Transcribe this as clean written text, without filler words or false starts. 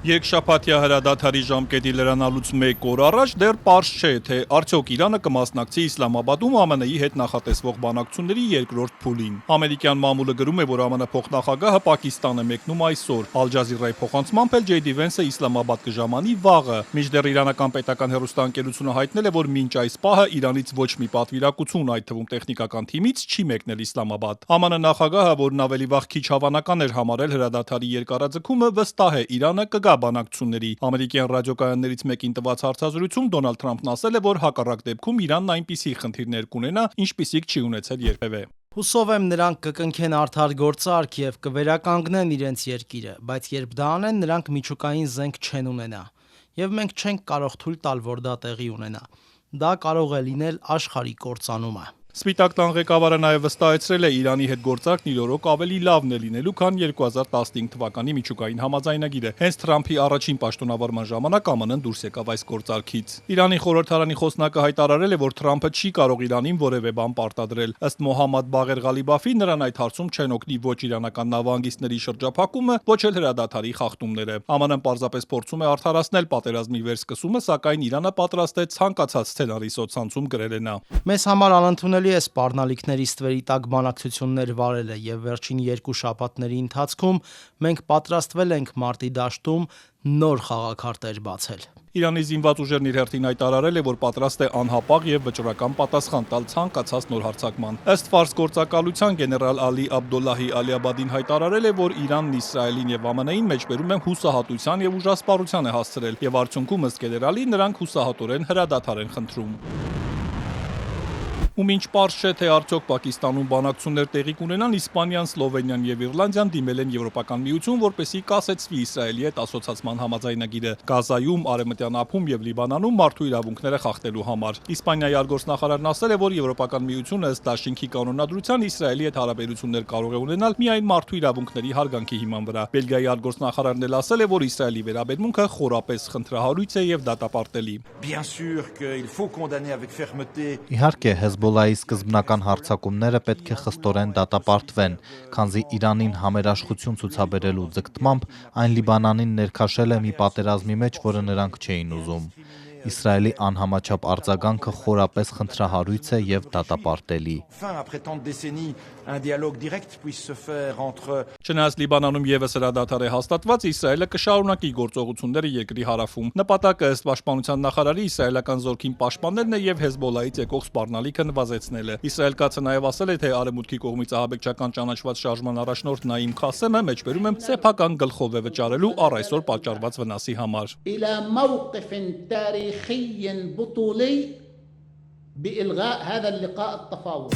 Երկշաբաթյա հրադադարի ժամկետի լրանալուց 1 օր առաջ դեռ պարզ չէ, թե արդյոք Իրանը կմասնակցի Իսլամաբադում ԱՄՆ-ի հետ նախատեսվող բանակցությունների երկրորդ փուլին։ Ամերիկյան մամուլը գրում է, որ ԱՄՆ փոխնախագահը Պակիստան է մեկնում այսօր։ Al Jazeera-ի փոխանցմամբ էլ JD Vance-ը Իսլամաբադ կժամանի վաղը, մինչդեռ իրանական պետական հեռուստաընկերությունը հայտնել է, որ մինչ այս պահը Իրանից ոչ մի պատվիրակություն, այդ թվում տեխնիկական թիմից, չի մեկնել Իսլամաբադ։ ԱՄՆ նախագահը, որն ավելի վաղ քիչ հավանական էր համարել հրադադարի երկարաձգումը, վստահ է Իրանը կգա բանակցությունների։ Ամերիկյան ռադիոկայաններից մեկին տված հարցազրույցում Դոնալդ Թրամփն ասել է, որ հակառակ դեպքում Իրանն այնպիսի խնդիրներ կունենա, ինչպիսիք չի ունեցել երբևէ։ Հուսով եմ նրանք կկնքեն արդար գործարք եւ կվերականգնեն իրենց երկիրը, բայց երբ դա անեն, նրանք միջուկային զենք չեն ունենա։ Եվ մենք չենք կարող թույլ տալ, որ դա տեղի ունենա։ Դա կարող է լինել աշխարհի կործանումը։ Սպիտակ տան ղեկավարը նաև վստահեցրել է, Իրանի հետ գործարքն իր օրոք ավելի լավն է լինելու, քան 2015 թվականի միջուկային համաձայնագիրը։ Հենց Թրամփի առաջին պաշտոնավարման ժամանակ ԱՄՆ-ն դուրս եկավ այս գործարքից։ Իրանի խորհրդարանի խոսնակը հայտարարել է, որ Թրամփը չի կարող Իրանին որևէ բան պարտադրել։ Ըստ Մոհամմադ Բաղեր Ղալիբաֆի, նրան այդ հարցում չեն օգնի ոչ իրանական նավահանգիստների շրջափակումը, ոչ էլ հրադադարի խախտումները։ ԱՄՆ-ն պարզապես փորձում է արդարացնել պատերազմի վերսկսումը, սակայն Իրանը պատրաստ է ցանկացած սցենարի սոցցանցում գրել է նա։ Մեզ համար անընդունելի է սպառնալիքների ստվերի տակ բանակցություններ վարելը եւ վերջին 2 շաբաթների ընթացքում մենք պատրաստվել ենք մարտի դաշտում նոր խաղաքարտեր բացել։ Իրանի զինված ուժերն իր հերթին հայտարարել է, որ պատրաստ է անհապաղ եւ վճռական պատասխան տալ ցանկացած նոր հարձակման։ Ըստ Ֆարս գործակալության գեներալ Ալի Աբդոլլահի Ալիաբադին հայտարարել է, որ Իրանն Իսրայելին եւ ԱՄՆ-ին մեջբերում են հուսահատության եւ ուժասպառության է հասցրել եւ արդյունքում ըստ գեներալի նրանք հուսահատորեն հրադադար են խնդրում։ Ու մինչ պարզ չէ, թե արդյոք Պակիստանում բանակցություններ տեղի կունենան, Իսպանիան, Սլովենիան եւ Իռլանդիան դիմել են Եվրոպական միություն, որպեսզի կասեցվի Իսրայելի հետ ասոցացման համաձայնագիրը Գազայում, Արևմտյան ափում եւ Լիբանանում մարդու իրավունքները խախտելու համար։ Իսպանիայի արտգործնախարարն ասել է, որ Եվրոպական միությունը ըստ Դաշինքի կանոնադրության Իսրայելի հետ հարաբերություններ կարող է ունենալ միայն մարդու իրավունքների հարգանքի հիման վրա։ Բելգիայի արտգործնախարարն էլ ասել է, որ Իսրայելի վերաբերմունքը խորապես խնդրահարույց է եւ դատապարտելի։ Իհարկե, Հեզբոլայի սկզբնական հարձակումները պետք է խստորեն դատապարտվեն, քանզի Իրանին համերաշխություն ցուցաբերելու ձգտմամբ այն Լիբանանին ներքաշել է մի պատերազմի մեջ, որը նրանք չէին ուզում։ Իսրայելի անհամաչափ արձագանքը խորապես խնդրահարույց է եւ դատապարտելի։ Չնայած Լիբանանում եւս հրադադար է հաստատված, Իսրայելը կշարունակի գործողությունները երկրի հարավում։ Նպատակը ըստ պաշտպանության նախարարի իսրայելական զորքին պաշտպանելն է եւ Հեզբոլայից եկող սպառնալիքը նվազեցնելը։ Իսրայել կացը նաեւ ասել է, թե արևմուտքի կողմից ահաբեկչական ճանաչված շարժման առաջնորդ Նաիմ Խասեմը մեջբերում է սեփական գլխով է վճարելու առ այսօր պատճառված վնասի համար։ تاريخي بطولي بإلغاء هذا اللقاء التفاوض